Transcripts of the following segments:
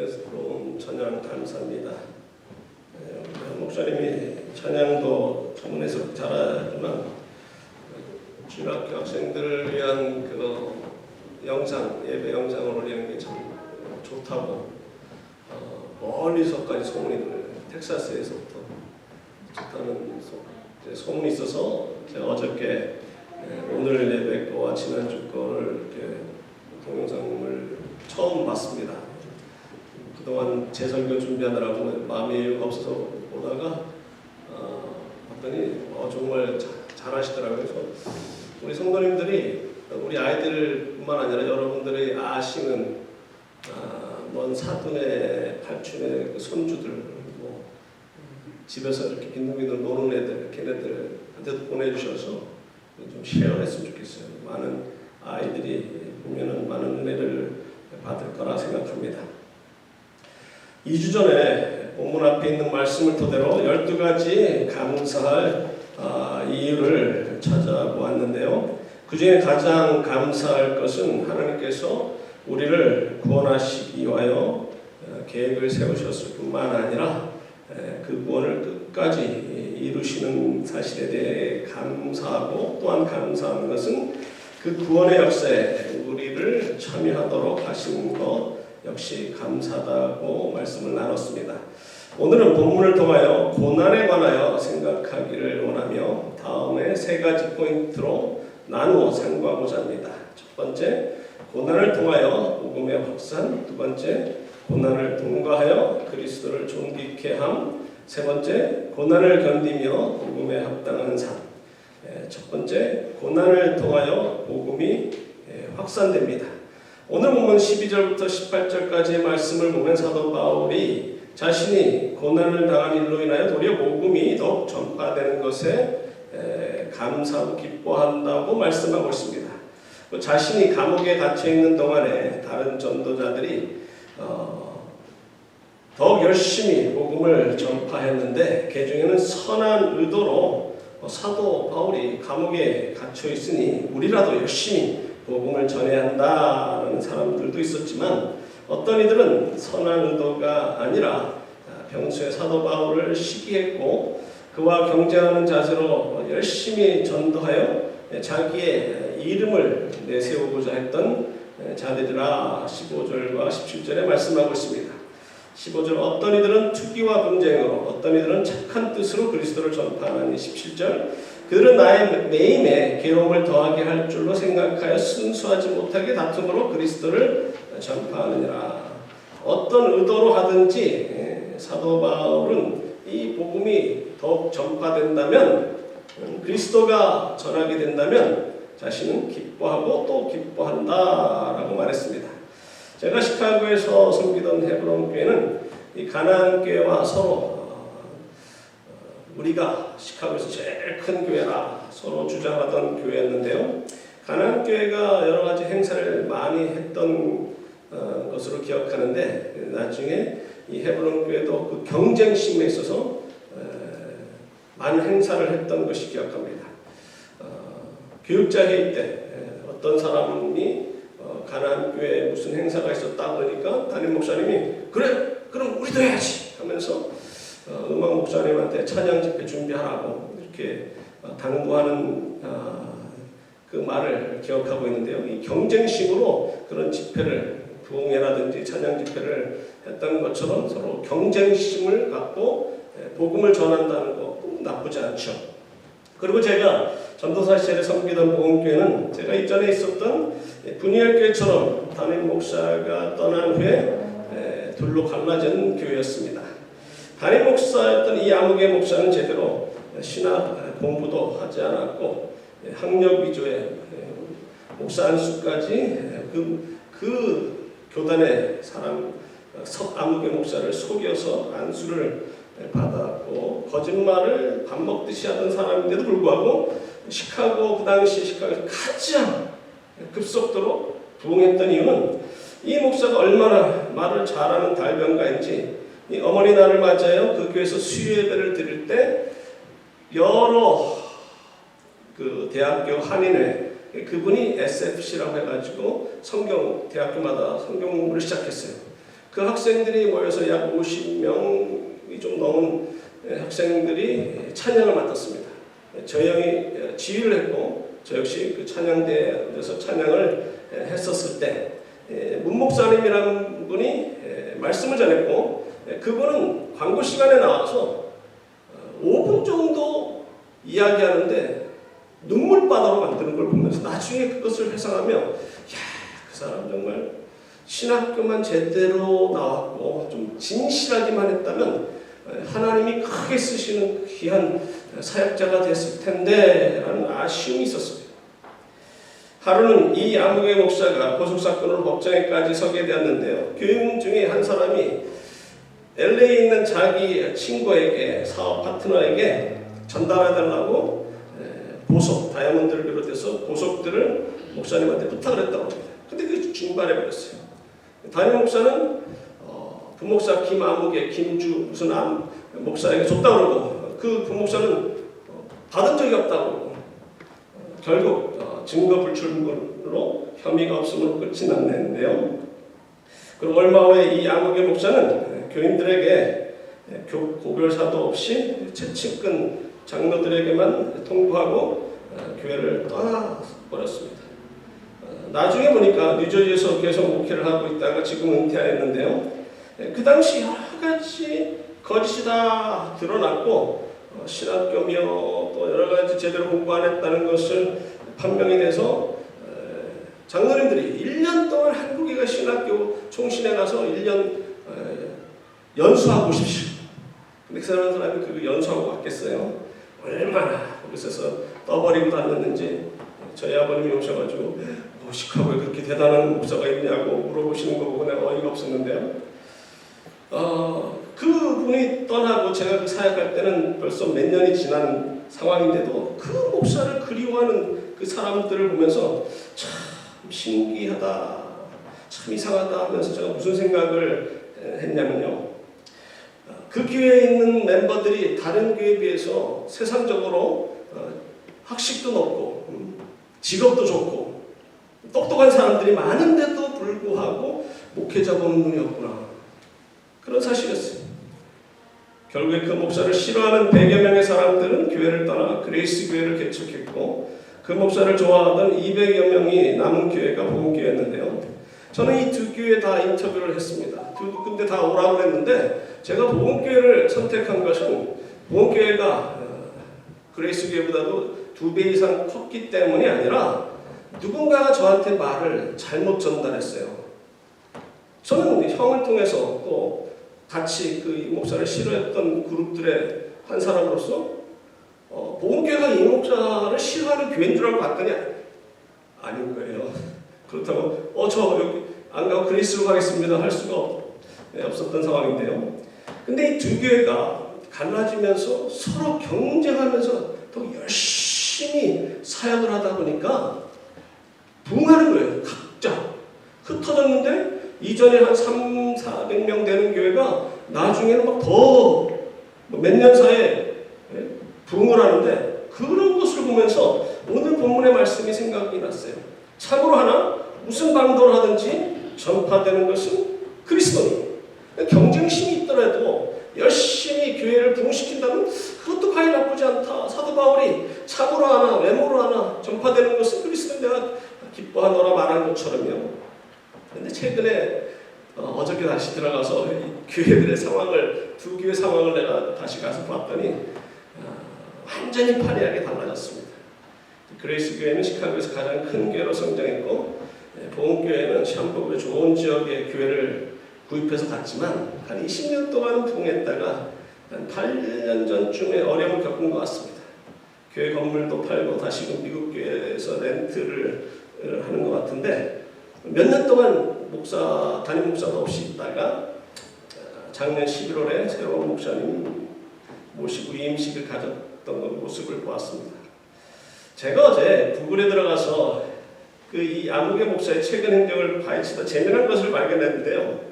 은혜스러운 찬양 감사합니다. 목사님이 찬양도 전문에서 잘하지만 중학교 학생들을 위한 그 영상, 예배 영상을 올리는 게 참 좋다고 멀리서까지 소문이 들어요. 텍사스에서부터 좋다는 소문이 있어서 제가 어저께 오늘 예배 거와 지난주 거를 이렇게 동영상을 처음 봤습니다. 그동안 제 설교 준비하느라고 마음이 없어서 보다가 봤더니 정말 잘하시더라고요. 그래서 우리 성도님들이 우리 아이들뿐만 아니라 여러분들이 아시는 먼 사돈의 팔촌의 그 손주들, 뭐 집에서 이렇게 빈둥빈둥 노는 애들, 걔네들한테도 보내주셔서 좀 쉐어했으면 좋겠어요. 많은 아이들이 보면은 많은 은혜를 받을 거라 생각합니다. 2주 전에 본문 앞에 있는 말씀을 토대로 12가지 감사할 이유를 찾아보았는데요. 그 중에 가장 감사할 것은 하나님께서 우리를 구원하시기 위하여 계획을 세우셨을 뿐만 아니라 그 구원을 끝까지 이루시는 사실에 대해 감사하고, 또한 감사한 것은 그 구원의 역사에 우리를 참여하도록 하신 것 역시 감사하다고 말씀을 나눴습니다. 오늘은 본문을 통하여 고난에 관하여 생각하기를 원하며 다음에 3가지 포인트로 나누어 상고하고자 합니다. 첫 번째, 고난을 통하여 복음의 확산. 두 번째, 고난을 통과하여 그리스도를 존귀케 함. 세 번째, 고난을 견디며 복음에 합당한 삶. 첫 번째, 고난을 통하여 복음이 확산됩니다. 오늘 본문 12절부터 18절까지의 말씀을 보면 사도 바울이 자신이 고난을 당한 일로 인하여 도리어 복음이 더욱 전파되는 것에 감사하고 기뻐한다고 말씀하고 있습니다. 자신이 감옥에 갇혀있는 동안에 다른 전도자들이 더욱 열심히 복음을 전파했는데, 그 중에는 선한 의도로 사도 바울이 감옥에 갇혀있으니 우리라도 열심히 복음을 전해야 한다는 사람들도 있었지만, 어떤 이들은 선한 의도가 아니라 평소에 사도 바울을 시기했고 그와 경쟁하는 자세로 열심히 전도하여 자기의 이름을 내세우고자 했던 자들이라 15절과 17절에 말씀하고 있습니다. 15절, 어떤 이들은 투기와 분쟁으로, 어떤 이들은 착한 뜻으로 그리스도를 전파하니. 17절, 그들은 나의 매임에 괴로움을 더하게 할 줄로 생각하여 순수하지 못하게 다툼으로 그리스도를 전파하느니라. 어떤 의도로 하든지 사도 바울은 이 복음이 더욱 전파된다면, 그리스도가 전하게 된다면 자신은 기뻐하고 또 기뻐한다라고 말했습니다. 제가 시카고에서 섬기던 헤브론 교회는 이 가나안 교회와 서로 우리가 시카고에서 제일 큰 교회라 서로 주장하던 교회였는데요. 가나안 교회가 여러 가지 행사를 많이 했던 것으로 기억하는데, 나중에 이 헤브론 교회도 그 경쟁심에 있어서 많은 행사를 했던 것이 기억합니다. 교육자 회의 때 어떤 사람이 가나안 교회에 무슨 행사가 있었다 그러니까 담임 목사님이 그래 그럼 우리도 해야지 하면서 음악 목사님한테 찬양 집회 준비하라고 이렇게 당부하는 그 말을 기억하고 있는데요. 이 경쟁심으로 그런 집회를, 부흥회라든지 찬양 집회를 했던 것처럼 서로 경쟁심을 갖고 복음을 전한다는 것도 나쁘지 않죠. 그리고 제가 전도사 시절에 섬기던 복음교회는 제가 이전에 있었던 분이엘 교회처럼 담임 목사가 떠난 후에 둘로 갈라진 교회였습니다. 담임 목사였던 이 아무개 목사는 제대로 신학 공부도 하지 않았고 학력 위주의 목사 안수까지 그 교단의 사람 아무개 목사를 속여서 안수를 받았고 거짓말을 밥 먹듯이 하던 사람인데도 불구하고 시카고, 그 당시 시카고에서 가장 급속도로 부흥했던 이유는 이 목사가 얼마나 말을 잘하는 달변가인지, 이 어머니 날을 맞아요 그 교회에서 수요예배를 드릴 때 여러 그 대학교 한인회 그분이 SFC라고 해가지고 대학교마다 성경 공부를 시작했어요. 그 학생들이 모여서 약 50명이 좀 넘은 학생들이 찬양을 맡았습니다. 저 형이 지휘를 했고 저 역시 그 찬양대에서 찬양을 했었을 때 문 목사님이라는 분이 말씀을 전했고 그분은 광고 시간에 나와서 5분 정도 이야기하는데 눈물바다로 만드는 걸 보면서 나중에 그것을 회상하며 야, 그 사람 정말 신학교만 제대로 나왔고 좀 진실하기만 했다면 하나님이 크게 쓰시는 귀한 사역자가 됐을 텐데 라는 아쉬움이 있었습니다. 하루는 이 아무개 목사가 고속사건으로 법정에까지 서게 되었는데요. 교인 중에 한 사람이 LA에 있는 자기 친구에게 사업 파트너에게 전달해달라고 보석, 다이아몬드를 비롯해서 보석들을 목사님한테 부탁을 했다고 합니다. 근데 그게 중발해버렸어요. 담임 목사는 부목사 김아무개, 김주 무슨 목사에게 줬다고 그러고 그 부목사는 받은 적이 없다고 그러고 결국 증거 불출물로 혐의가 없음으로 끝이 났는데요. 그리고 얼마 후에 이 아무개 목사는 교인들에게 고별사도 없이 채찍근 장로들에게만 통보하고 교회를 떠나버렸습니다. 나중에 보니까 뉴저지에서 계속 목회를 하고 있다가 지금 은퇴하였는데요. 그 당시 여러 가지 거짓이 다 드러났고 신학교며 또 여러 가지 제대로 공부 안 했다는 것을 판명이 돼서 장로님들이 1년 동안 한국에 가 신학교 총신에 가서 1년 연수하고 오십시오. 근데 그 사람이 그 연수하고 왔겠어요. 얼마나 거기서 떠버리고 다녔는지 저희 아버님이 오셔가지고 시카고에 그렇게 대단한 목사가 있냐고 물어보시는 거 보고 내가 어이가 없었는데요. 그분이 떠나고 제가 그 사역할 때는 벌써 몇 년이 지난 상황인데도 그 목사를 그리워하는 그 사람들을 보면서 참 신기하다, 참 이상하다 하면서 제가 무슨 생각을 했냐면요. 그 교회에 있는 멤버들이 다른 교회에 비해서 세상적으로 학식도 높고 직업도 좋고 똑똑한 사람들이 많은데도 불구하고 목회자 보는 눈이 없구나. 그런 사실이었어요. 결국에 그 목사를 싫어하는 100여 명의 사람들은 교회를 떠나 그레이스 교회를 개척했고 그 목사를 좋아하던 200여 명이 남은 교회가 복음교회였는데요. 저는 이 두 교회 다 인터뷰를 했습니다. 근데 다 오라고 했는데 제가 복음교회를 선택한 것은 복음교회가 그레이스 교회보다도 2배 이상 컸기 때문이 아니라 누군가가 저한테 말을 잘못 전달했어요. 저는 형을 통해서 또 같이 그 목사를 싫어했던 그룹들의 한 사람으로서 복음교회가 이 목사를 싫어하는 교회인 줄 알고 봤더니 아닌 거예요. 그렇다고 저 여기 안 가고 그리스로 가겠습니다 할 수가 없었던 상황인데요. 근데 이 두 교회가 갈라지면서 서로 경쟁하면서 더 열심히 사역을 하다 보니까 부흥하는 거예요. 각자 흩어졌는데 이전에 한 300~400명 되는 교회가 나중에는 막 더 몇 년 사이에 부흥을 하는데 그런 것을 보면서 오늘 본문의 말씀이 생각이 났어요. 참으로 하나 무슨 방도를 하든지 전파되는 것은 그리스도니 경쟁심이 있더라도 열심히 교회를 부흥시킨다면 그것도 과연 나쁘지 않다. 사도 바울이 참으로 하나 외모로 하나 전파되는 것은 그리스도니 내가 기뻐하노라 말한 것처럼요. 근데 최근에 어저께 다시 들어가서 교회들의 상황을 두 교회 상황을 내가 다시 가서 봤더니 완전히 판이하게 달라졌습니다. 그레이스 교회는 시카고에서 가장 큰 교회로 성장했고 복음교회는 샴버그의 좋은 지역의 교회를 구입해서 갔지만 한 20년 동안 부흥했다가 한 8년 전쯤에 어려움을 겪은 것 같습니다. 교회 건물도 팔고 다시금 미국 교회에서 렌트를 하는 것 같은데 몇 년 동안 담임 목사도 없이 있다가 작년 11월에 새로운 목사님 모시고 위임식을 가졌던 모습을 보았습니다. 제가 어제 구글에 들어가서 이 아무개 목사의 최근 행적을 파헤치다 재미난 것을 발견했는데요.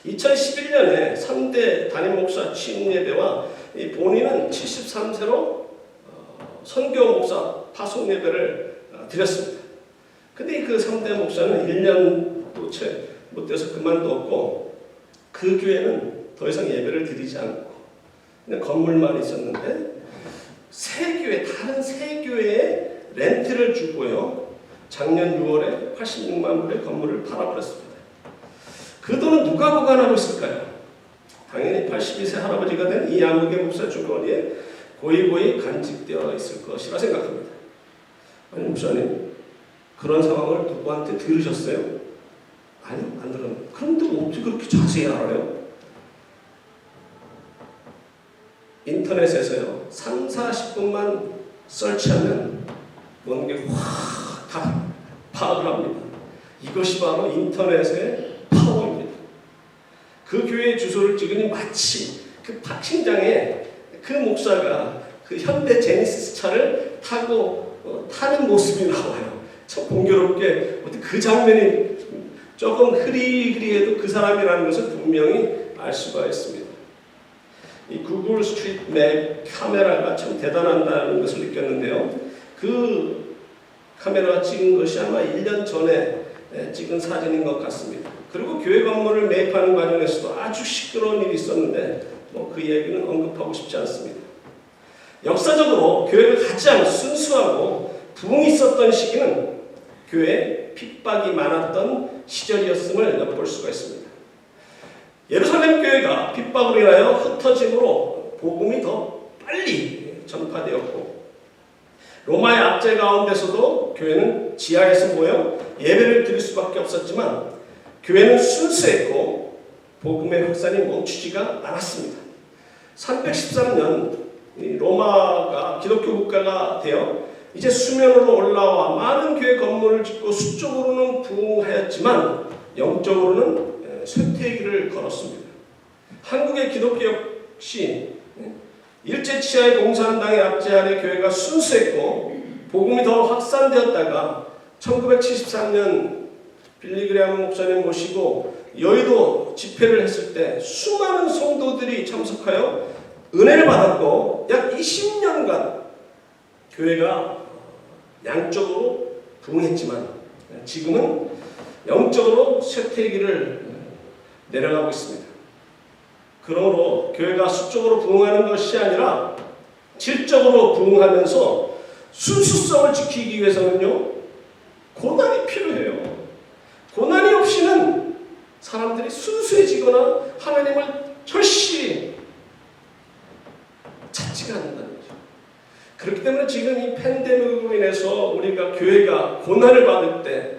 2011년에 3대 담임 목사 취임 예배와 본인은 73세로 선교 목사 파송 예배를 드렸습니다. 근데 그 3대 목사는 1년도 채 못 돼서 그만두었고 그 교회는 더 이상 예배를 드리지 않고 그냥 건물만 있었는데 새 교회, 다른 새 교회에 렌트를 주고요. 작년 6월에 86만 불의 건물을 팔아버렸습니다. 그 돈은 누가 보관하고 있을까요? 당연히 82세 할아버지가 된 이양욱의 목사 주거리에 고이고이 간직되어 있을 것이라 생각합니다. 아니 목사님, 그런 상황을 누구한테 들으셨어요? 아니요, 안 들었는데. 그런데 어떻게 그렇게 자세히 알아요? 인터넷에서요 3, 40분만 설치하면 모든 게 확 다 파악을 합니다. 이것이 바로 인터넷의 파워입니다. 그 교회의 주소를 찍으니 마치 그 박신장에 그 목사가 그 현대 제니시스 차를 타고 타는 모습이 나와요. 참 공교롭게 그 장면이 조금 흐리흐리해도 그 사람이라는 것을 분명히 알 수가 있습니다. 이 구글 스트리트 맵 카메라가 참 대단하다는 것을 느꼈는데요. 그 카메라가 찍은 것이 아마 1년 전에 찍은 사진인 것 같습니다. 그리고 교회 건물을 매입하는 과정에서도 아주 시끄러운 일이 있었는데 그 얘기는 언급하고 싶지 않습니다. 역사적으로 교회가 가장 순수하고 부흥이 있었던 시기는 교회에 핍박이 많았던 시절이었음을 엿볼 수가 있습니다. 예루살렘 교회가 핍박으로 인하여 흩어짐으로 복음이 더 빨리 전파되었고 로마의 압제 가운데서도 교회는 지하에서 모여 예배를 드릴 수밖에 없었지만 교회는 순수했고 복음의 확산이 멈추지가 않았습니다. 313년 로마가 기독교 국가가 되어 이제 수면으로 올라와 많은 교회 건물을 짓고 수적으로는 부흥하였지만 영적으로는 쇠퇴기를 걸었습니다. 한국의 기독교 역시 일제 치하의 공산당의 압제 아래 교회가 순수했고 복음이 더 확산되었다가 1973년 빌리그레암 목사님 모시고 여의도 집회를 했을 때 수많은 성도들이 참석하여 은혜를 받았고 약 20년간 교회가 양적으로 부흥했지만 지금은 영적으로 쇠퇴기를 내려가고 있습니다. 그러므로 교회가 수적으로 부흥하는 것이 아니라 질적으로 부흥하면서 순수성을 지키기 위해서는요 고난이 필요해요. 고난이 없이는 사람들이 순수해지거나 하나님을 절실히 찾지가 않는다는 거죠. 그렇기 때문에 지금 이 팬데믹으로 인해서 우리가 교회가 고난을 받을 때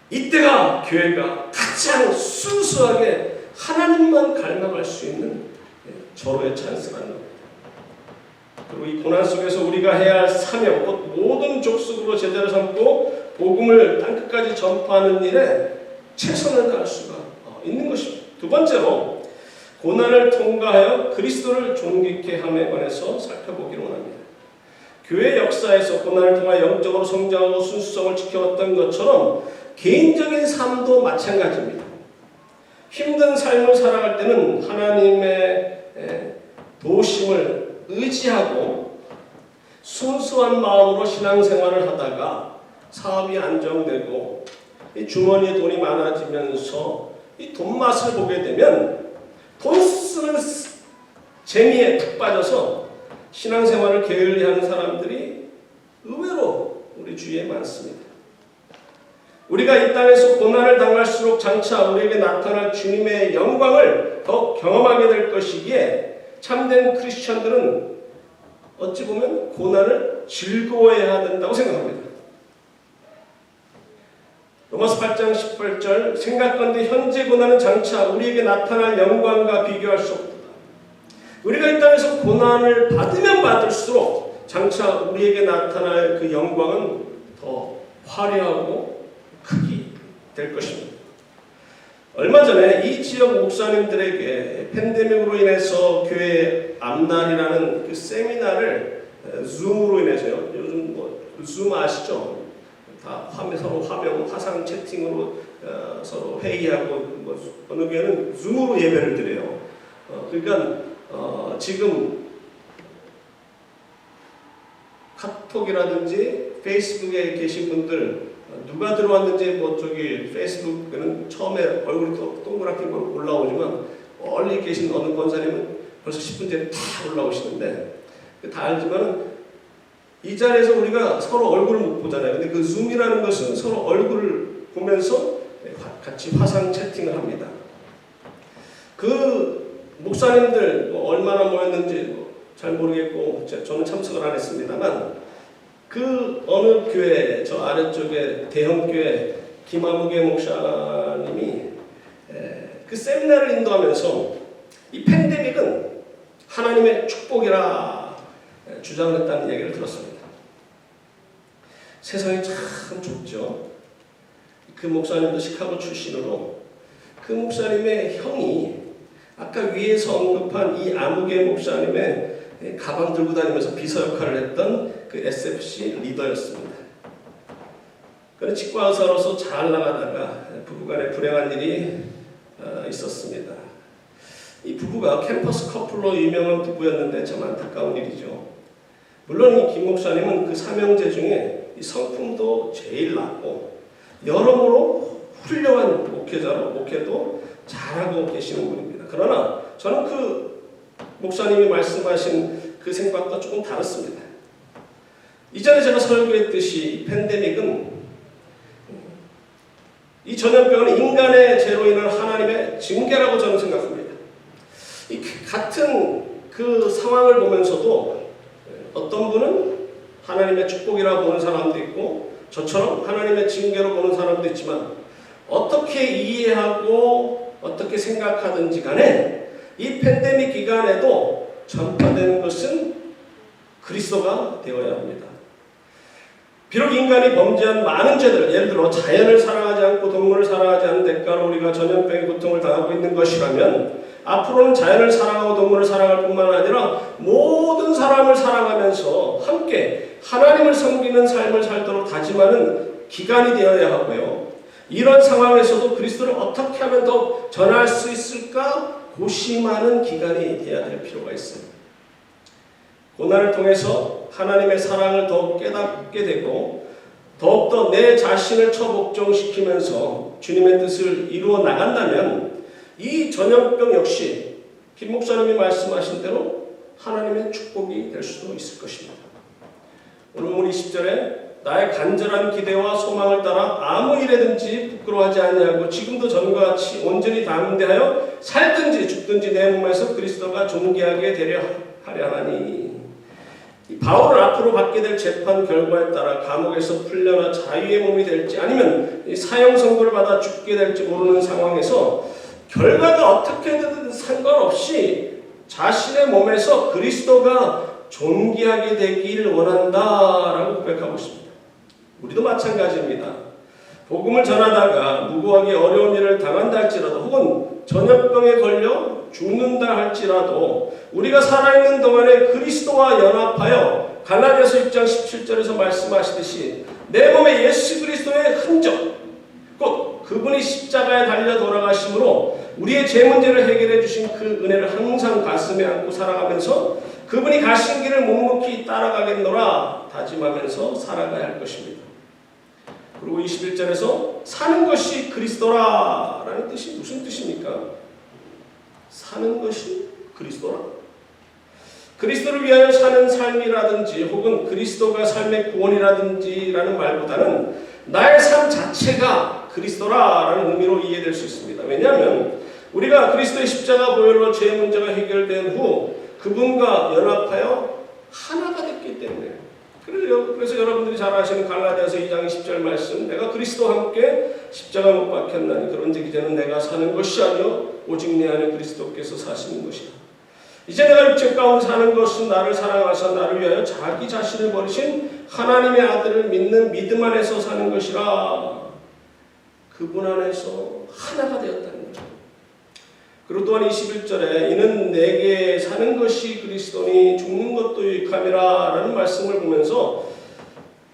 이때가 교회가 가장 순수하게 하나님만 갈망할 수 있는 절호의 찬스라는 겁니다. 그리고 이 고난 속에서 우리가 해야 할 사명, 곧 모든 족속으로 제자를 삼고 복음을 땅끝까지 전파하는 일에 최선을 다할 수가 있는 것입니다. 두 번째로 고난을 통과하여 그리스도를 존귀케 함에 관해서 살펴보기를 원합니다. 교회 역사에서 고난을 통하여 영적으로 성장하고 순수성을 지켜왔던 것처럼 개인적인 삶도 마찬가지입니다. 힘든 삶을 살아갈 때는 하나님의 도우심을 의지하고 순수한 마음으로 신앙생활을 하다가 사업이 안정되고 이 주머니에 돈이 많아지면서 이 돈맛을 보게 되면 돈 쓰는 재미에 푹 빠져서 신앙생활을 게을리하는 사람들이 의외로 우리 주위에 많습니다. 우리가 이 땅에서 고난을 당할수록 장차 우리에게 나타날 주님의 영광을 더 경험하게 될 것이기에 참된 크리스천들은 어찌 보면 고난을 즐거워해야 된다고 생각합니다. 로마서 8장 18절 생각건대 현재 고난은 장차 우리에게 나타날 영광과 비교할 수 없다. 우리가 이 땅에서 고난을 받으면 받을수록 장차 우리에게 나타날 그 영광은 더 화려하고 크게 될 것입니다. 얼마 전에 이 지역 목사님들에게 팬데믹으로 인해서 교회 앞날이라는 그 세미나를 줌으로 인해서요. 요즘 줌 아시죠? 다 서로 화면, 화상 채팅으로 서로 회의하고 어느 교회는 줌으로 예배를 드려요. 그러니까 지금 카톡이라든지 페이스북에 계신 분들 누가 들어왔는지 저기 페이스북에는 처음에 얼굴이 동그랗게 올라오지만 멀리 계신 어느 권사님은 벌써 10분 전에 다 올라오시는데 다 알지만 이 자리에서 우리가 서로 얼굴을 못 보잖아요. 근데 그 줌이라는 것은 서로 얼굴을 보면서 같이 화상 채팅을 합니다. 그 목사님들 얼마나 모였는지 잘 모르겠고 저는 참석을 안 했습니다만 그 어느 교회 저 아래쪽에 대형교회 김아무개 목사님이 그 세미나를 인도하면서 이 팬데믹은 하나님의 축복이라 주장을 했다는 얘기를 들었습니다. 세상이 참 좁죠. 그 목사님도 시카고 출신으로 그 목사님의 형이 아까 위에서 언급한 이 아무개 목사님의 가방 들고 다니면서 비서 역할을 했던 그 SFC 리더였습니다. 그는 치과 의사로서 잘 나가다가 부부간에 불행한 일이 있었습니다. 이 부부가 캠퍼스 커플로 유명한 부부였는데 참 안타까운 일이죠. 물론 이 김 목사님은 그 삼형제 중에 이 성품도 제일 낮고 여러모로 훌륭한 목회도 잘하고 계시는 분입니다. 그러나 저는 그 목사님이 말씀하신 그 생각과 조금 다릅니다. 이전에 제가 설교했듯이 이 팬데믹은 이 전염병은 인간의 죄로 인한 하나님의 징계라고 저는 생각합니다. 이 같은 그 상황을 보면서도 어떤 분은 하나님의 축복이라고 보는 사람도 있고 저처럼 하나님의 징계로 보는 사람도 있지만 어떻게 이해하고 어떻게 생각하든지 간에 이 팬데믹 기간에도 전파되는 것은 그리스도가 되어야 합니다. 비록 인간이 범죄한 많은 죄들, 예를 들어 자연을 사랑하지 않고 동물을 사랑하지 않는 대가로 우리가 전염병의 고통을 당하고 있는 것이라면 앞으로는 자연을 사랑하고 동물을 사랑할 뿐만 아니라 모든 사람을 사랑하면서 함께 하나님을 섬기는 삶을 살도록 다짐하는 기간이 되어야 하고요. 이런 상황에서도 그리스도를 어떻게 하면 더 전할 수 있을까 고심하는 기간이 되어야 될 필요가 있습니다. 고난을 통해서 하나님의 사랑을 더욱 깨닫게 되고 더욱더 내 자신을 처복종시키면서 주님의 뜻을 이루어 나간다면 이 전염병 역시 김 목사님이 말씀하신 대로 하나님의 축복이 될 수도 있을 것입니다. 오늘 본문 20절에 나의 간절한 기대와 소망을 따라 아무 일에든지 부끄러워하지 아니하고 지금도 전과 같이 온전히 담대하여 살든지 죽든지 내 몸에서 그리스도가 존귀하게 되려 하려 하나니. 바울은 앞으로 받게 될 재판 결과에 따라 감옥에서 풀려나 자유의 몸이 될지 아니면 사형 선고를 받아 죽게 될지 모르는 상황에서 결과가 어떻게 되든 상관없이 자신의 몸에서 그리스도가 존귀하게 되길 원한다라고 고백하고 있습니다. 우리도 마찬가지입니다. 복음을 전하다가 무고하게 어려운 일을 당한다 할지라도 혹은 전염병에 걸려 죽는다 할지라도 우리가 살아있는 동안에 그리스도와 연합하여 갈라디아서 6장 17절에서 말씀하시듯이 내 몸에 예수 그리스도의 흔적 곧 그분이 십자가에 달려 돌아가심으로 우리의 죄 문제를 해결해 주신 그 은혜를 항상 가슴에 안고 살아가면서 그분이 가신 길을 묵묵히 따라가겠노라 다짐하면서 살아가야 할 것입니다. 그리고 21절에서 사는 것이 그리스도라 라는 뜻이 무슨 뜻입니까? 사는 것이 그리스도라. 그리스도를 위하여 사는 삶이라든지 혹은 그리스도가 삶의 구원이라든지 라는 말보다는 나의 삶 자체가 그리스도라 라는 의미로 이해될 수 있습니다. 왜냐하면 우리가 그리스도의 십자가 보혈로 죄의 문제가 해결된 후 그분과 연합하여 하나가 됐기 때문에 그래서 여러분들이 잘 아시는 갈라디아서 2장 10절 말씀 내가 그리스도와 함께 십자가 못 박혔나니 그런즉 이제는 내가 사는 것이 아니요 오직 내 안에 그리스도께서 사시는 것이라. 이제 내가 육체 가운데 사는 것은 나를 사랑하사 나를 위하여 자기 자신을 버리신 하나님의 아들을 믿는 믿음 안에서 사는 것이라. 그분 안에서 하나가 되었다는 거죠. 그리고 또한 21절에 이는 내게 사는 것이 그리스도니 죽는 것도 유익함이라 라는 말씀을 보면서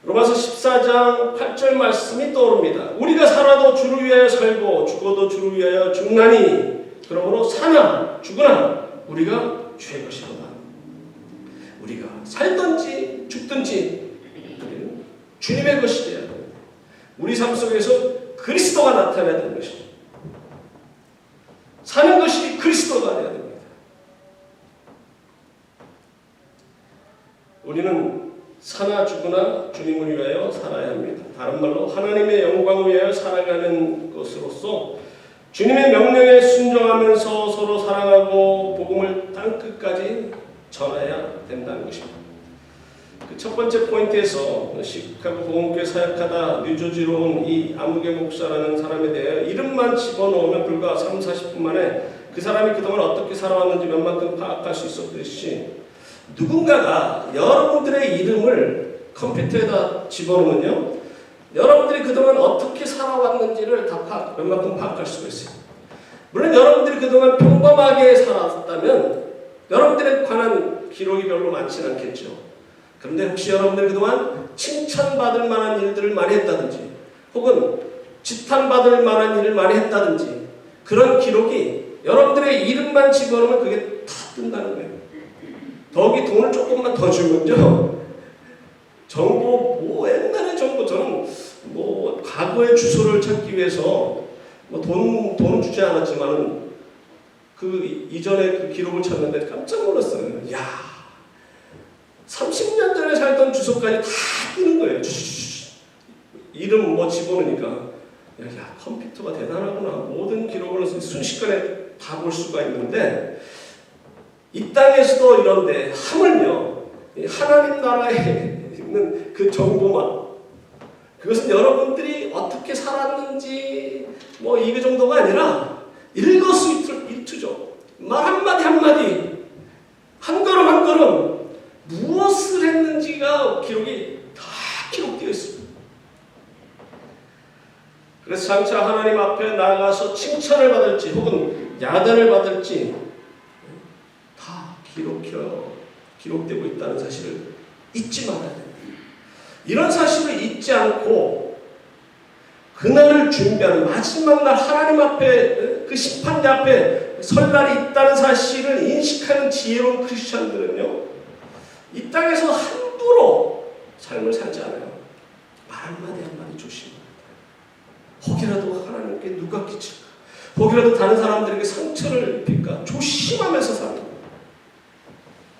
로마서 14장 8절 말씀이 떠오릅니다. 우리가 살아도 주를 위하여 살고 죽어도 주를 위하여 죽나니 그러므로 사나 죽으나 우리가 주의 것이로다. 우리가 살든지 죽든지 주님의 것이 되어야 합니다. 우리 삶 속에서 그리스도가 나타나야 되는 것입니다. 사는 것이 그리스도가 되어야 됩니다. 우리는 사나 죽으나 주님을 위하여 살아야 합니다. 다른 말로 하나님의 영광을 위하여 살아가는 것으로서 주님의 명령에 순종하면서 서로 사랑하고 복음을 땅끝까지 전해야 된다는 것입니다. 그 첫 번째 포인트에서 시카고 복음교회 사역하다 뉴저지로 온 이 아무개 목사라는 사람에 대해 이름만 집어넣으면 불과 3, 40분 만에 그 사람이 그동안 어떻게 살아왔는지 몇만큼 파악할 수 있었듯이 누군가가 여러분들의 이름을 컴퓨터에다 집어넣으면요, 여러분들이 그동안 어떻게 살아왔는지를 다 웬만큼 파악할 수가 있어요. 물론 여러분들이 그동안 평범하게 살았다면 여러분들에 관한 기록이 별로 많지는 않겠죠. 그런데 혹시 여러분들이 그동안 칭찬받을 만한 일들을 많이 했다든지 혹은 지탄받을 만한 일을 많이 했다든지 그런 기록이 여러분들의 이름만 집어넣으면 그게 다 뜬다는 거예요. 더욱이 돈을 조금만 더 주면요, 정보, 옛날에 정보, 저는 과거의 주소를 찾기 위해서 돈은 주지 않았지만은 그 이전에 그 기록을 찾는데 깜짝 놀랐어요. 야, 30년 전에 살던 주소까지 다 뜨는 거예요. 이름 집어넣으니까 야, 컴퓨터가 대단하구나. 모든 기록을 순식간에 다 볼 수가 있는데 이 땅에서도 이런데 하물며 하나님 나라에 있는 그 정보만, 그것은 여러분들이 어떻게 살았는지 이거 정도가 아니라 일거수일투족, 말 한마디 한마디, 한 걸음 한 걸음 무엇을 했는지가 기록이 다 기록되어 있습니다. 그래서 장차 하나님 앞에 나가서 칭찬을 받을지 혹은 야단을 받을지 다 기록되고 있다는 사실을 잊지 말아야 됩니다. 이런 사실을 잊지 않고 그날을 준비하는 마지막 날 하나님 앞에 그 심판대 앞에 설 날이 있다는 사실을 인식하는 지혜로운 크리스천들은요, 이 땅에서 함부로 삶을 살지 않아요. 말 한마디 한마디 조심합니다. 혹이라도 하나님께 누가 끼칠까? 혹이라도 다른 사람들에게 상처를 입힐까? 조심하면서 삽니다.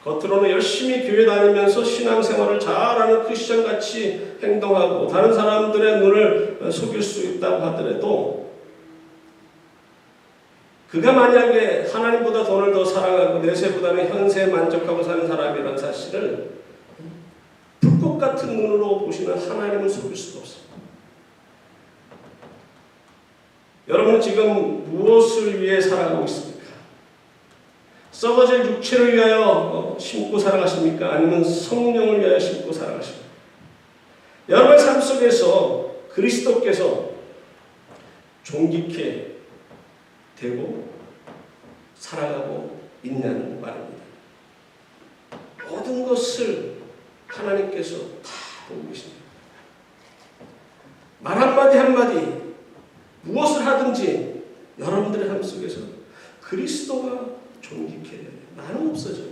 겉으로는 열심히 교회 다니면서 신앙생활을 잘하는 크리스천같이 행동하고 다른 사람들의 눈을 속일 수 있다고 하더라도 그가 만약에 하나님보다 돈을 더 사랑하고 내세보다는 현세에 만족하고 사는 사람이라는 사실을 불꽃 같은 눈으로 보시는 하나님을 속일 수가 없습니다. 여러분은 지금 무엇을 위해 살아가고 있습니까? 썩어질 육체를 위하여 심고 살아가십니까? 아니면 성령을 위하여 심고 살아가십니까? 여러분의 삶 속에서 그리스도께서 존귀케 되고 살아가고 있냐는 말입니다. 모든 것을 하나님께서 다 보고 계십니다. 말 한마디 한마디 무엇을 하든지 여러분들의 삶 속에서 그리스도가 존귀케 되어야 돼요. 나는 없어져요.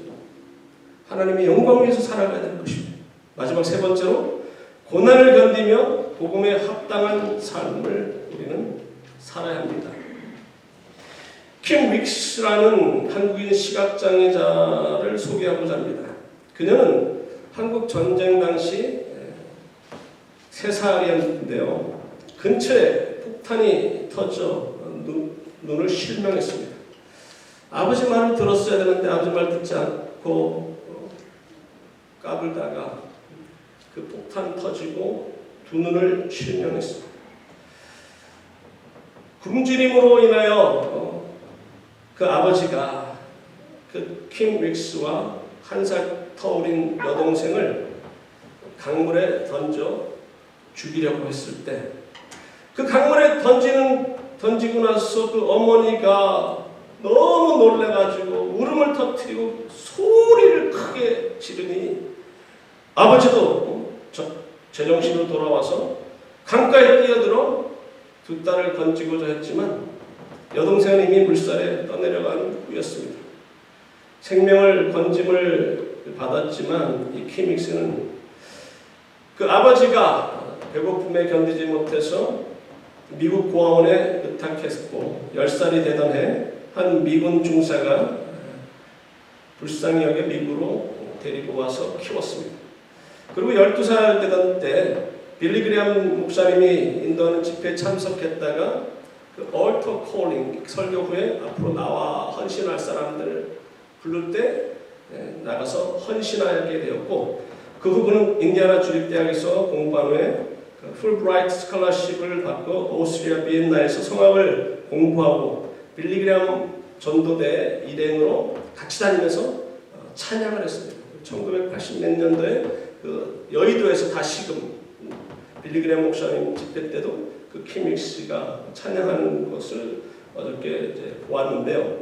하나님의 영광을 위해서 살아가야 되는 것입니다. 마지막 세 번째로 고난을 견디며 복음에 합당한 삶을 우리는 살아야 합니다. 킴 윅스라는 한국인 시각장애자를 소개하고자 합니다. 그녀는 한국 전쟁 당시 3살이었는데요. 근처에 폭탄이 터져 눈을 실명했습니다. 아버지 말을 들었어야 되는데 아버지 말 듣지 않고 까불다가 그 폭탄 터지고 두 눈을 실명했습니다. 굶주림으로 인하여 그 아버지가 그 킴 윅스와 1살 터울인 여동생을 강물에 던져 죽이려고 했을 때 그 강물에 던지고 나서 그 어머니가 너무 놀래가지고 울음을 터뜨리고 소리를 크게 지르니 아버지도 제정신으로 돌아와서 강가에 뛰어들어 두 딸을 건지고자 했지만 여동생은 이미 물살에 떠내려간 후였습니다. 생명을 건짐을 받았지만 이 킴 윅스는 그 아버지가 배고픔에 견디지 못해서 미국 고아원에 의탁했고 10살이 되던 해 한 미군 중사가 불쌍히 여겨 미국으로 데리고 와서 키웠습니다. 그리고 12살 되던 때 빌리 그레이엄 목사님이 인도하는 집회에 참석했다가 그 얼터 콜링 설교 후에 앞으로 나와 헌신할 사람들을 부를 때 나가서 헌신하게 되었고, 그 후보는 인디아나 주립대학에서 공부한 후에 풀브라이트 스칼러십을 받고 오스트리아 비엔나에서 성악을 공부하고 빌리 그레이엄 전도대 일행으로 같이 다니면서 찬양을 했습니다. 1980 몇 년도에 그 여의도에서 다시금 빌리 그레이엄 목사님 집회 때도 그 킴 윅스가 찬양하는 것을 어저께 이제 보았는데요.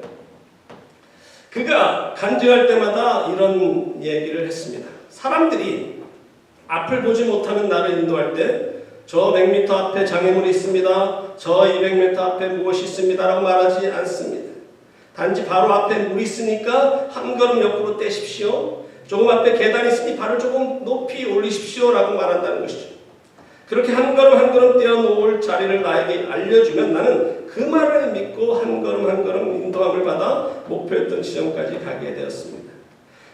그가 간증할 때마다 이런 얘기를 했습니다. 사람들이 앞을 보지 못하는 나를 인도할 때 저 100m 앞에 장애물이 있습니다. 저 200m 앞에 무엇이 있습니다. 라고 말하지 않습니다. 단지 바로 앞에 물이 있으니까 한 걸음 옆으로 떼십시오. 조금 앞에 계단이 있으니 발을 조금 높이 올리십시오. 라고 말한다는 것이죠. 그렇게 한 걸음 한 걸음 떼어놓을 자리를 나에게 알려주면 나는 그 말을 믿고 한 걸음 한 걸음 인도함을 받아 목표했던 지점까지 가게 되었습니다.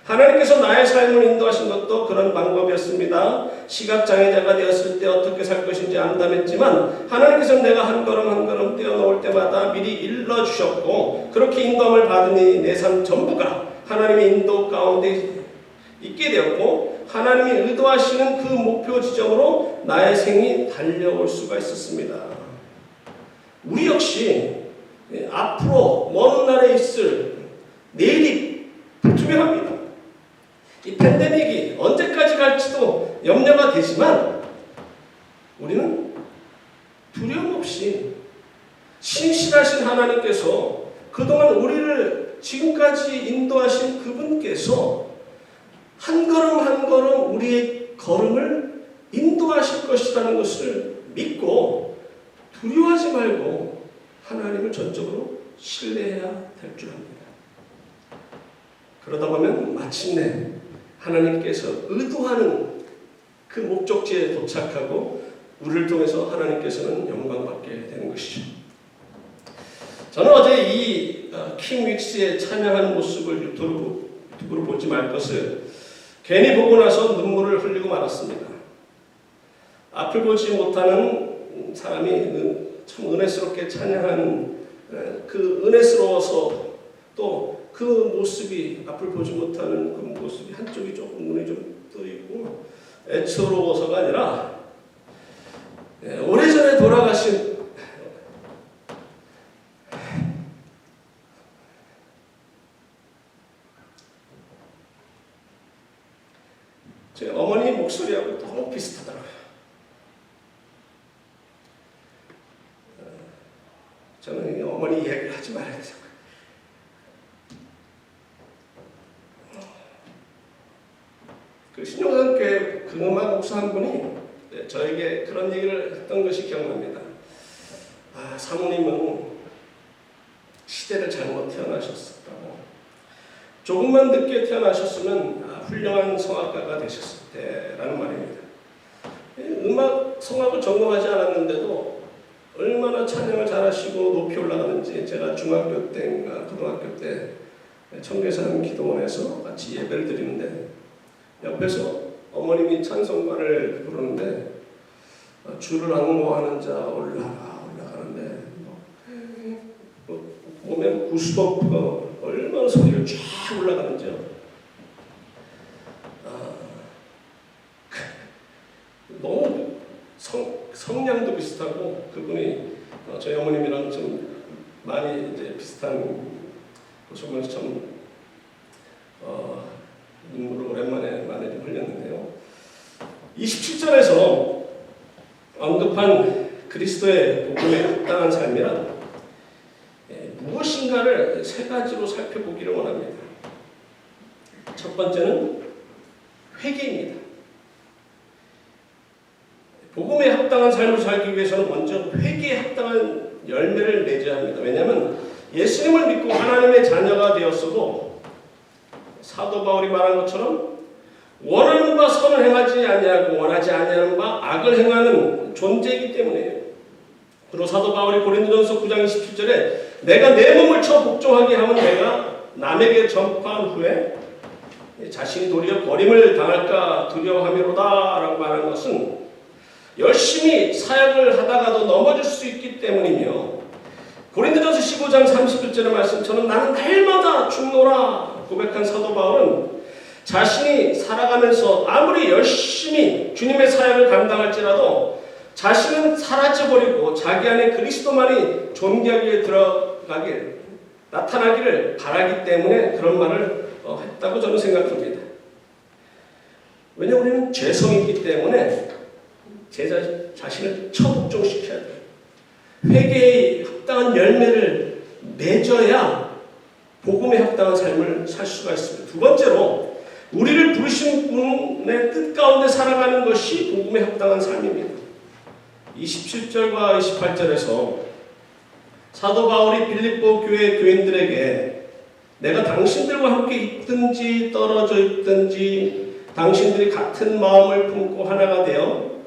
하나님께서 나의 삶을 인도하신 것도 그런 방법이었습니다. 시각장애자가 되었을 때 어떻게 살 것인지 암담했지만 하나님께서는 내가 한 걸음 한 걸음 떼어놓을 때마다 미리 일러주셨고, 그렇게 인도함을 받으니 내 삶 전부가 하나님의 인도 가운데 있게 되었고, 하나님이 의도하시는 그 목표 지점으로 나의 생이 달려올 수가 있었습니다. 우리 역시 앞으로 먼 날에 있을 내일이 불투명합니다. 이 팬데믹이 언제까지 갈지도 염려가 되지만 우리는 두려움 없이 신실하신 하나님께서 그동안 우리를 지금까지 인도하신 그분께서 한 걸음 한 걸음 우리의 걸음을 인도하실 것이라는 것을 믿고 두려워하지 말고 하나님을 전적으로 신뢰해야 될 줄 압니다. 그러다 보면 마침내 하나님께서 의도하는 그 목적지에 도착하고 우리를 통해서 하나님께서는 영광받게 되는 것이죠. 저는 어제 이 킴 윅스의 찬양하는 모습을 유튜브로 보지 말 것을 괜히 보고 나서 눈물을 흘리고 말았습니다. 앞을 보지 못하는 사람이 참 은혜스럽게 찬양하는 그 은혜스러워서 또 그 모습이 앞을 보지 못하는 그 모습이 한쪽이 조금 눈이 좀 뜨이고 애처로워서가 아니라 오래전에 돌아가신 제 어머니 목소리하고 너무 비슷하더라고요. 저는 어머니 이야기를 하지 말아야 돼요. 그 신용산교회 금음악 목사 한 분이 저에게 그런 얘기를 했던 것이 기억납니다. 사모님은 시대를 잘못 태어나셨었다고. 조금만 늦게 태어나셨으면 훌륭한 성악가가 되셨을 때라는 말입니다. 음악, 성악을 전공하지 않았는데도 얼마나 찬양을 잘하시고 높이 올라가는지 제가 중학교 때인가 고등학교 때 청계산 기도원에서 같이 예배를 드리는데 옆에서 어머님이 찬송가를 부르는데 주를 앙모하는 자 올라가는데 보면 구스버프가 얼마나 소리가 쫙 올라가는지요. 너무 성량도 비슷하고 그분이 저희 어머님이랑 좀 많이 이제 비슷한 보시면서 참 눈물을 오랜만에 많이 좀 흘렸는데요. 27절에서 언급한 그리스도의 복음에 합당한 삶이란 무엇인가를 세 가지로 살펴보기를 원합니다. 첫 번째는 회개입니다. 복음에 합당한 삶을 살기 위해서는 먼저 회개에 합당한 열매를 맺어야 합니다. 왜냐하면 예수님을 믿고 하나님의 자녀가 되었어도 사도 바울이 말한 것처럼 원하는 바 선을 행하지 아니하고 원하지 아니하는 바 악을 행하는 존재이기 때문이에요. 그리고 사도 바울이 고린도전서 9장 27절에 내가 내 몸을 쳐 복종하게 하면 내가 남에게 전파한 후에 자신이 도리어 버림을 당할까 두려워함이로다 라고 말하는 것은 열심히 사역을 하다가도 넘어질 수 있기 때문이며, 고린도전서 15장 31절의 말씀처럼 나는 날마다 죽노라 고백한 사도 바울은 자신이 살아가면서 아무리 열심히 주님의 사역을 감당할지라도 자신은 사라져버리고 자기 안에 그리스도만이 존귀하게 들어가길, 나타나기를 바라기 때문에 그런 말을 했다고 저는 생각합니다. 왜냐하면 우리는 죄성이 있기 때문에 제 자신을 처복종시켜야 돼요. 회개에 합당한 열매를 맺어야 복음에 합당한 삶을 살 수가 있습니다. 두 번째로, 우리를 부르신 분의 뜻 가운데 살아가는 것이 복음에 합당한 삶입니다. 27절과 28절에서 사도 바울이 빌립보 교회 교인들에게 내가 당신들과 함께 있든지 떨어져 있든지 당신들이 같은 마음을 품고 하나가 되어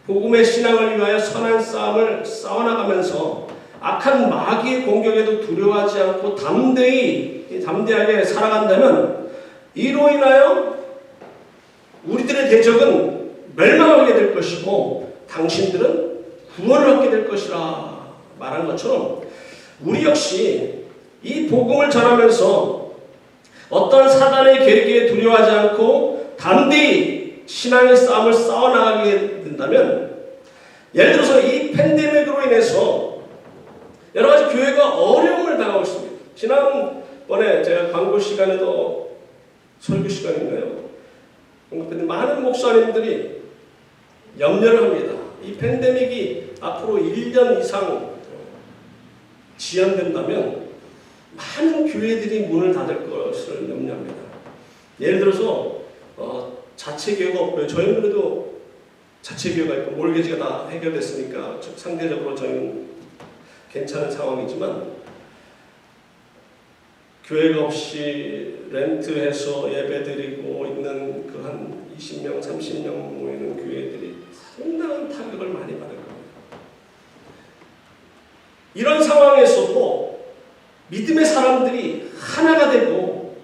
복음의 신앙을 위하여 선한 싸움을 싸워나가면서 악한 마귀의 공격에도 두려워하지 않고 담대하게 살아간다면 이로 인하여 우리들의 대적은 멸망하게 될 것이고 당신들은 구원을 얻게 될 것이라 말한 것처럼 우리 역시 이 복음을 전하면서 어떤 사단의 계획에 두려워하지 않고 담대히 신앙의 싸움을 싸워나가게 된다면, 예를 들어서 이 팬데믹으로 인해서 여러 가지 교회가 어려움을 당하고 있습니다. 지난번에 제가 광고 시간에도 설교 시간인가요? 많은 목사님들이 염려를 합니다. 이 팬데믹이 앞으로 1년 이상 지연된다면 많은 교회들이 문을 닫을 것을 염려합니다. 예를 들어서 자체교회가 없고요. 저희는 그래도 자체교회가 있고 몰개지가 다 해결됐으니까 상대적으로 저희는 괜찮은 상황이지만, 교회가 없이 렌트해서 예배드리고 있는 그 한 20명, 30명 모이는 교회들이 상당한 타격을 많이 받을 겁니다. 이런 상황에서도 믿음의 사람들이 하나가 되고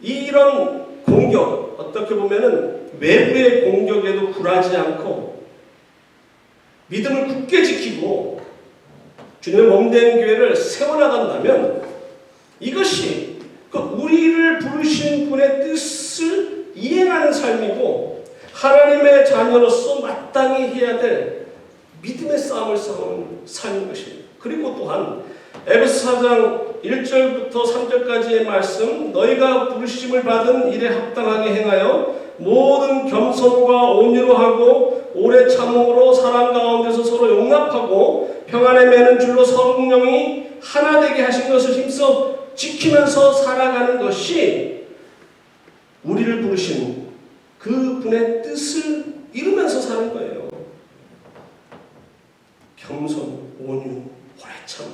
이런 공격, 어떻게 보면은 외부의 공격에도 굴하지 않고 믿음을 굳게 지키고 주님의 몸된 교회를 세워나간다면 이것이 우리를 부르신 분의 뜻을 이행하는 삶이고 하나님의 자녀로서 마땅히 해야 될 믿음의 싸움을 싸우는 삶인 것입니다. 그리고 또한 에베소 4장 1절부터 3절까지의 말씀, 너희가 부르심을 받은 일에 합당하게 행하여 모든 겸손과 온유로 하고 오래 참음으로 사람 가운데서 서로 용납하고 평안에 매는 줄로 성령이 하나 되게 하신 것을 힘써 지키면서 살아가는 것이 우리를 부르신 그 분의 뜻을 이루면서 사는 거예요. 겸손, 온유, 오래 참,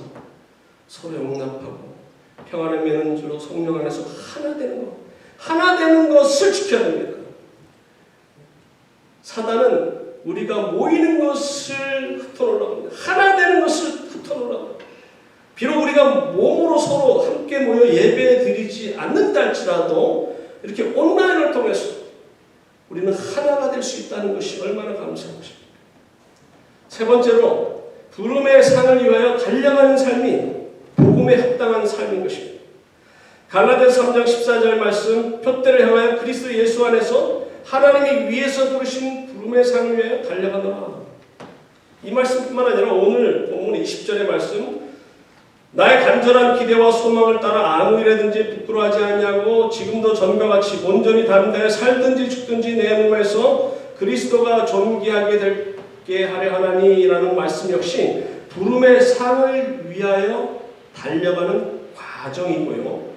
서로 용납하고 평안에 매는 줄로 성령 안에서 하나 되는 것, 하나 되는 것을 지켜야 됩니다. 사단은 우리가 모이는 것을 흩어놓으려고 합니다. 하나 되는 것을 흩어놓으려고 합니다. 비록 우리가 몸으로 서로 함께 모여 예배 드리지 않는다 할지라도 이렇게 온라인을 통해서 우리는 하나가 될 수 있다는 것이 얼마나 감사한 것입니까? 세 번째로, 부름의 상을 위하여 달려가는 삶이 복음에 합당한 삶인 것입니다. 갈라디아서 3장 14절 말씀, 표대를 향하여 그리스도 예수 안에서 하나님이 위에서 부르신 부름의 상을 위하여 달려가노라. 이 말씀뿐만 아니라 오늘 본문 20절의 말씀, 나의 간절한 기대와 소망을 따라 아무 일에든지 부끄러워하지 않냐고 지금도 전과 같이 온전히 담대하여 살든지 죽든지 내 몸에서 그리스도가 존귀하게 되게 하려 하나니라는 말씀 역시 부름의 상을 위하여 달려가는 과정이고요.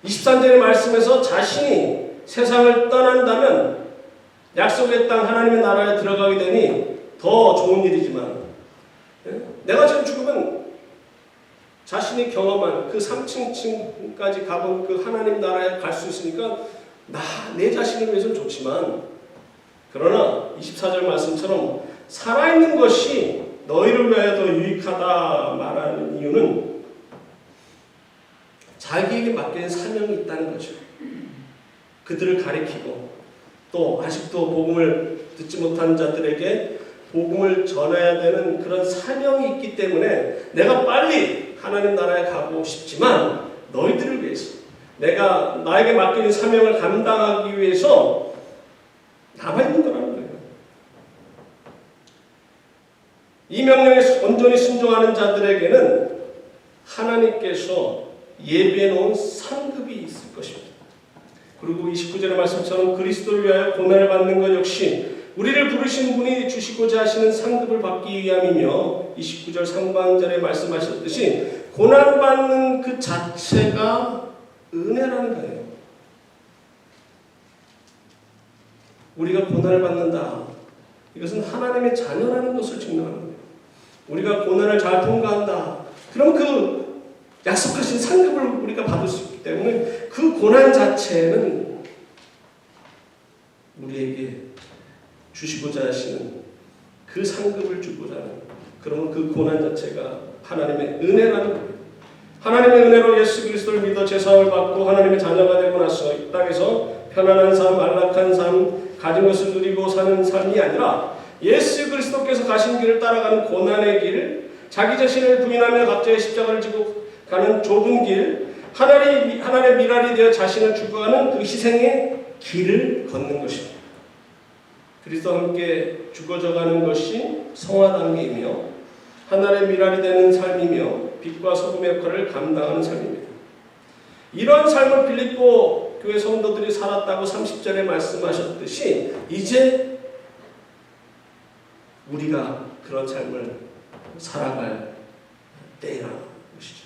23절의 말씀에서 자신이 세상을 떠난다면 약속의 땅 하나님의 나라에 들어가게 되니 더 좋은 일이지만, 내가 지금 죽으면 자신이 경험한 그 3층까지 가본 그 하나님 나라에 갈 수 있으니까 내 자신을 위해서는 좋지만, 그러나 24절 말씀처럼 살아있는 것이 너희를 위하여 더 유익하다 말하는 이유는 자기에게 맡긴 사명이 있다는 거죠. 그들을 가리키고 또 아직도 복음을 듣지 못한 자들에게 복음을 전해야 되는 그런 사명이 있기 때문에 내가 빨리 하나님 나라에 가고 싶지만 너희들을 위해서 나에게 맡긴 사명을 감당하기 위해서 남아있는 거라는 거예요. 이 명령에 온전히 순종하는 자들에게는 하나님께서 예비해 놓은 상급이 있을 것입니다. 그리고 29절의 말씀처럼 그리스도를 위하여 고난을 받는 것 역시 우리를 부르신 분이 주시고자 하시는 상급을 받기 위함이며 29절 상반절에 말씀하셨듯이 고난받는 그 자체가 은혜라는 거예요. 우리가 고난을 받는다. 이것은 하나님의 자녀라는 것을 증명하는 거예요. 우리가 고난을 잘 통과한다. 그럼 그 약속하신 상급을 우리가 받을 수 있기 때문에 그 고난 자체는 우리에게 주시고자 하시는 그 상급을 주고자 하는, 그러면 그 고난 자체가 하나님의 은혜라는 거예요. 하나님의 은혜로 예수 그리스도를 믿어 제사함을 받고 하나님의 자녀가 되고 나서 이 땅에서 편안한 삶, 안락한 삶, 가진 것을 누리고 사는 삶이 아니라 예수 그리스도께서 가신 길을 따라가는 고난의 길, 자기 자신을 부인하며 각자의 십자가를 지고 가는 좁은 길, 하나님의 미랄이 되어 자신을 죽어가는 그 희생의 길을 걷는 것입니다. 그리스도와 함께 죽어져가는 것이 성화단계이며 하나님의 미랄이 되는 삶이며 빛과 소금의 역할을 감당하는 삶입니다. 이런 삶을 빌립보 교회 성도들이 살았다고 30절에 말씀하셨듯이 이제 우리가 그런 삶을 살아갈 때라는 것이죠.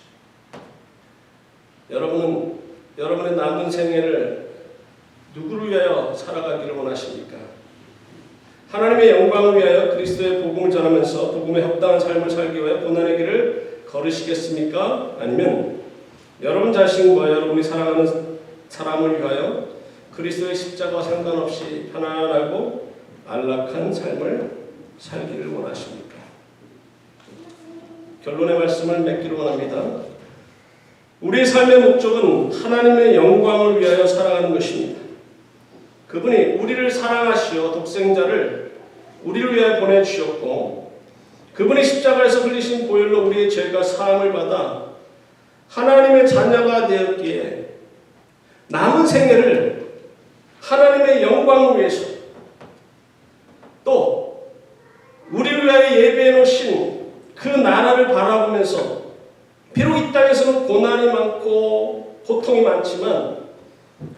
여러분은 여러분의 남은 생애를 누구를 위하여 살아가기를 원하십니까? 하나님의 영광을 위하여 그리스도의 복음을 전하면서 복음에 합당한 삶을 살기 위하여 고난의 길을 걸으시겠습니까? 아니면 여러분 자신과 여러분이 사랑하는 사람을 위하여 그리스도의 십자가와 상관없이 편안하고 안락한 삶을 살기를 원하십니까? 결론의 말씀을 맺기를 원합니다. 우리의 삶의 목적은 하나님의 영광을 위하여 살아가는 것입니다. 그분이 우리를 사랑하시어 독생자를 우리를 위하여 보내주셨고 그분이 십자가에서 흘리신 보혈로 우리의 죄가 사함을 받아 하나님의 자녀가 되었기에 남은 생애를 하나님의 영광을 위해서 또 우리를 위하여 예배해 놓으신 그 나라를 바라보면서 비록 이 땅에서는 고난이 많고 고통이 많지만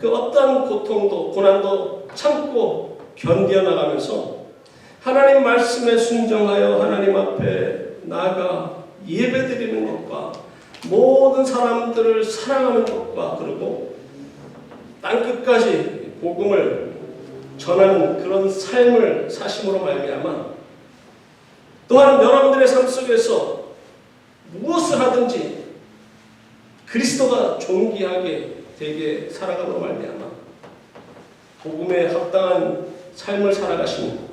그 어떠한 고통도 고난도 참고 견디어 나가면서 하나님 말씀에 순종하여 하나님 앞에 나아가 예배드리는 것과 모든 사람들을 사랑하는 것과 그리고 땅끝까지 복음을 전하는 그런 삶을 사심으로 말미암아 또한 여러분들의 삶 속에서 무엇을 하든지 그리스도가 존귀하게 되게 살아감으로 말미암아 복음에 합당한 삶을 살아가시는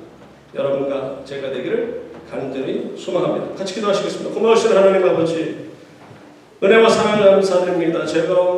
여러분과 제가 되기를 간절히 소망합니다. 같이 기도하시겠습니다. 고마우신 하나님 아버지, 은혜와 사랑을 감사드립니다. 즐거운